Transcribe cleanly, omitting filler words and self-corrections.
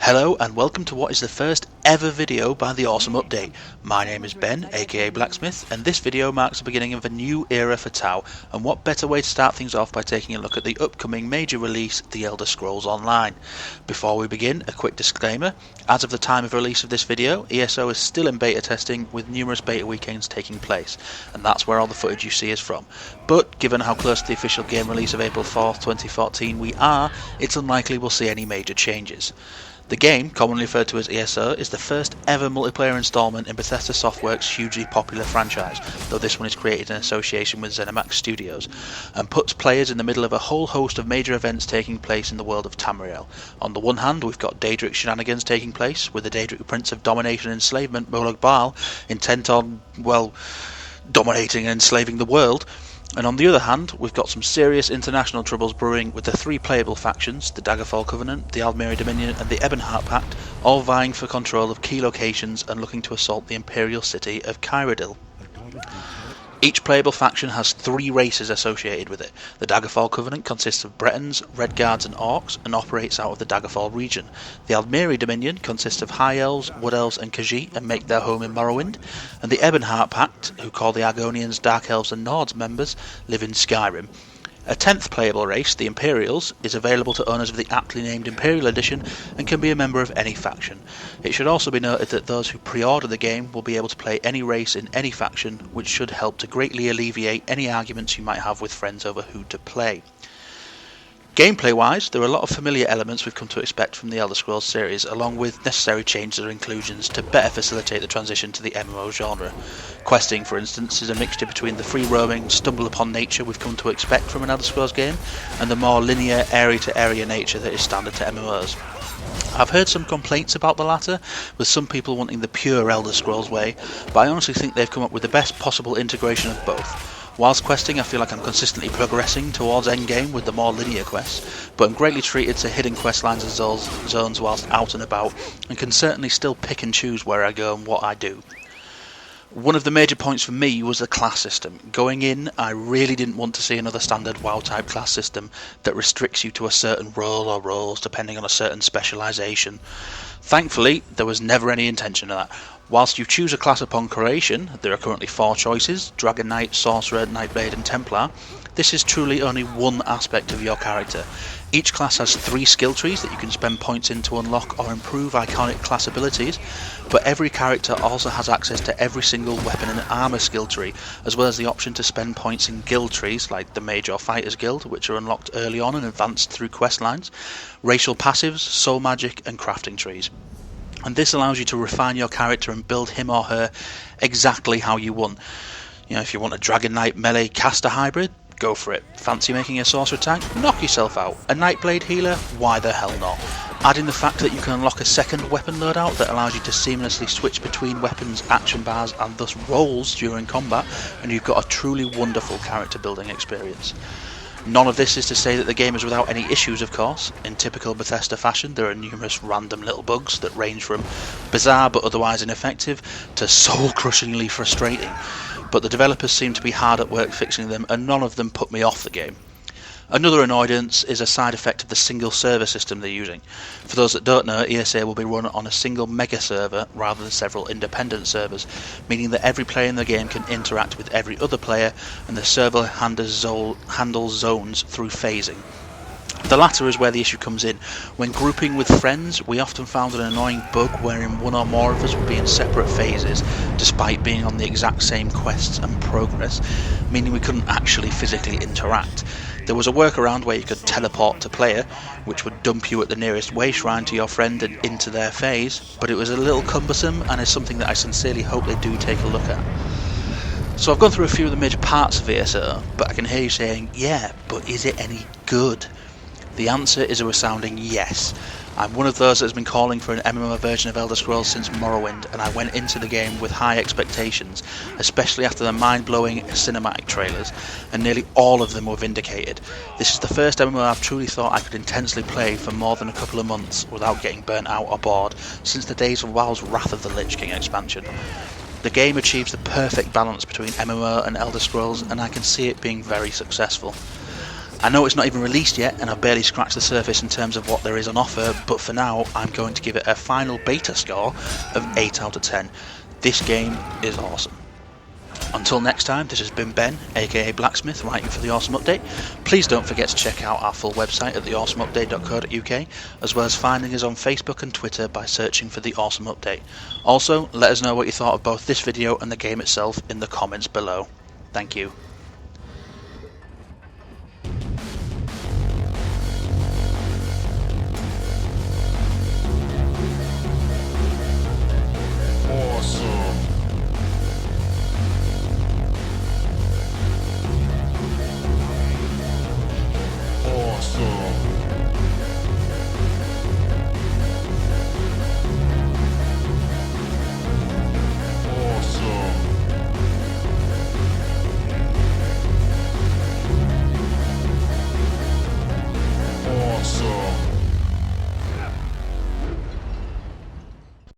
Hello and welcome to what is the first ever video by the Awesome Update. My name is Ben, aka Blacksmith, and this video marks the beginning of a new era for Tau, and what better way to start things off by taking a look at the upcoming major release, The Elder Scrolls Online. Before we begin, a quick disclaimer: as of the time of release of this video, ESO is still in beta testing with numerous beta weekends taking place, and that's where all the footage you see is from. But given how close to the official game release of April 4th, 2014 we are, it's unlikely we'll see any major changes. The game, commonly referred to as ESO, is the first ever multiplayer installment in Bethesda Softworks' hugely popular franchise, though this one is created in association with ZeniMax Studios, and puts players in the middle of a whole host of major events taking place in the world of Tamriel. On the one hand, we've got Daedric shenanigans taking place, with the Daedric Prince of Domination and Enslavement, Molag Bal, intent on, dominating and enslaving the world. And on the other hand, we've got some serious international troubles brewing with the three playable factions, the Daggerfall Covenant, the Aldmeri Dominion and the Ebonheart Pact, all vying for control of key locations and looking to assault the imperial city of Cyrodiil. Each playable faction has three races associated with it. The Daggerfall Covenant consists of Bretons, Redguards and Orcs, and operates out of the Daggerfall region. The Aldmeri Dominion consists of High Elves, Wood Elves and Khajiit and make their home in Morrowind. And the Ebonheart Pact, who call the Argonians, Dark Elves and Nords members, live in Skyrim. A 10th playable race, the Imperials, is available to owners of the aptly named Imperial Edition and can be a member of any faction. It should also be noted that those who pre-order the game will be able to play any race in any faction, which should help to greatly alleviate any arguments you might have with friends over who to play. Gameplay-wise, there are a lot of familiar elements we've come to expect from the Elder Scrolls series, along with necessary changes or inclusions to better facilitate the transition to the MMO genre. Questing, for instance, is a mixture between the free-roaming, stumble-upon nature we've come to expect from an Elder Scrolls game, and the more linear, area-to-area nature that is standard to MMOs. I've heard some complaints about the latter, with some people wanting the pure Elder Scrolls way, but I honestly think they've come up with the best possible integration of both. Whilst questing, I feel like I'm consistently progressing towards endgame with the more linear quests, but I'm greatly treated to hidden quest lines and zones whilst out and about, and can certainly still pick and choose where I go and what I do. One of the major points for me was the class system. Going in, I really didn't want to see another standard WoW-type class system that restricts you to a certain role or roles depending on a certain specialisation. Thankfully, there was never any intention of that. Whilst you choose a class upon creation, there are currently 4 choices: Dragon Knight, Sorcerer, Nightblade and Templar. This is truly only one aspect of your character. Each class has 3 skill trees that you can spend points in to unlock or improve iconic class abilities, but every character also has access to every single weapon and armour skill tree, as well as the option to spend points in guild trees like the Mage or Fighters Guild, which are unlocked early on and advanced through quest lines, racial passives, soul magic and crafting trees. And this allows you to refine your character and build him or her exactly how you want. If you want a Dragon Knight melee caster hybrid, go for it. Fancy making a sorcerer tank? Knock yourself out. A Nightblade healer? Why the hell not? Add in the fact that you can unlock a second weapon loadout that allows you to seamlessly switch between weapons, action bars and thus roles during combat, and you've got a truly wonderful character building experience. None of this is to say that the game is without any issues, of course. In typical Bethesda fashion, there are numerous random little bugs that range from bizarre but otherwise ineffective to soul-crushingly frustrating, but the developers seem to be hard at work fixing them, and none of them put me off the game. Another annoyance is a side effect of the single server system they're using. For those that don't know, ESA will be run on a single mega server rather than several independent servers, meaning that every player in the game can interact with every other player, and the server handles zones through phasing. The latter is where the issue comes in. When grouping with friends, we often found an annoying bug wherein one or more of us would be in separate phases, despite being on the exact same quests and progress, meaning we couldn't actually physically interact. There was a workaround where you could teleport to player, which would dump you at the nearest way shrine to your friend and into their phase, but it was a little cumbersome and is something that I sincerely hope they do take a look at. So I've gone through a few of the major parts of ESO, but I can hear you saying, yeah, but is it any good? The answer is a resounding yes. I'm one of those that has been calling for an MMO version of Elder Scrolls since Morrowind, and I went into the game with high expectations, especially after the mind-blowing cinematic trailers, and nearly all of them were vindicated. This is the first MMO I've truly thought I could intensely play for more than a couple of months without getting burnt out or bored, since the days of WoW's Wrath of the Lich King expansion. The game achieves the perfect balance between MMO and Elder Scrolls, and I can see it being very successful. I know it's not even released yet and I've barely scratched the surface in terms of what there is on offer, but for now I'm going to give it a final beta score of 8 out of 10. This game is awesome. Until next time, this has been Ben, aka Blacksmith, writing for The Awesome Update. Please don't forget to check out our full website at theawesomeupdate.co.uk, as well as finding us on Facebook and Twitter by searching for The Awesome Update. Also, let us know what you thought of both this video and the game itself in the comments below. Thank you. Awesome.